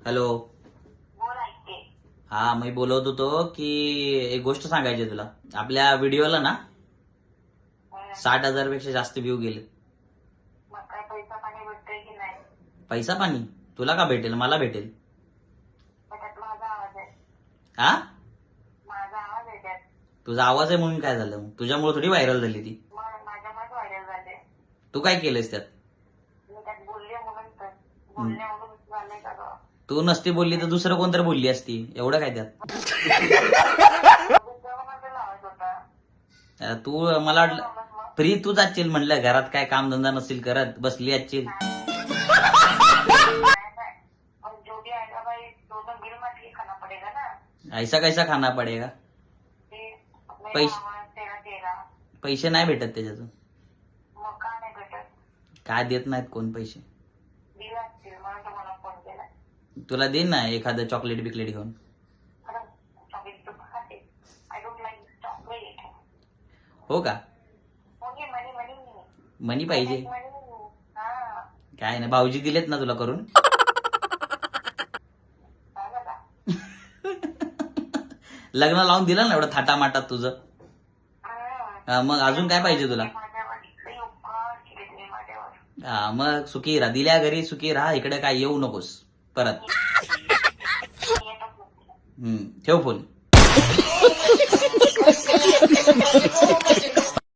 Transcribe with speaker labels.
Speaker 1: Hello.
Speaker 2: बोल ऐकते.
Speaker 1: हा मी बोलत होतो की एक गोष्ट सांगायची आहे तुला. आपल्या व्हिडिओला ना 60,000 पेक्षा जास्त व्ह्यू गेले.
Speaker 2: मग काय पैसा पाणी भेटतोय की नाही?
Speaker 1: पैसा पाणी तुला का भेटेल, मला भेटेल.
Speaker 2: त्यात माझा आवाज आहे.
Speaker 1: हा
Speaker 2: माझा आवाज आहे त्यात.
Speaker 1: तुझा आवाज आहे म्हणून काय झालं? तुझ्यामुळे थोडी व्हायरल झाली ती.
Speaker 2: मग माझ्यामुळेच व्हायरल झाले.
Speaker 1: तू काय केलंयस त्यात?
Speaker 2: मी त्यात बोलले म्हणून तर बोलण्यावरून झालंय का गं?
Speaker 1: तू नसती बोलली तर दुसरं कोणतरी बोलली असती. एवढं काय त्यात?
Speaker 2: आवाज होता.
Speaker 1: तू मला वाटलं फ्री तू जाशील म्हणलं, घरात काय काम धंदा नसेल करत, बसली असशील.
Speaker 2: जो भी आएगा भाई दोनों मिल मत के खाना पड़ेगा ना.
Speaker 1: ऐसा कैसा खाना पडेगा? पैसे नाही भेटत त्याच्यातून.
Speaker 2: मग का नाही भेटत?
Speaker 1: काय देत नाहीत कोण पैसे.
Speaker 2: दिला असतील म्हणून तुम्हाला फोन केला.
Speaker 1: तुला दे ना एखादं चॉकलेट बिकलेट घेऊन.
Speaker 2: चॉकलेट खाते. I don't like chocolate.
Speaker 1: हो का?
Speaker 2: ओके मनी मनी
Speaker 1: मनी पाहिजे.
Speaker 2: मनी. हा
Speaker 1: काय नाही, भाऊजी दिलेत ना तुला करून.
Speaker 2: झालं का?
Speaker 1: लग्न लावून दिलं ना एवढं थाटामाटात तुझं. हा, मग अजून काय पाहिजे तुला? हा मग सुखी राहा, दिल्या घरी सुखी राहा, इकडे काय येऊ नकोस परत. ठेव फोन.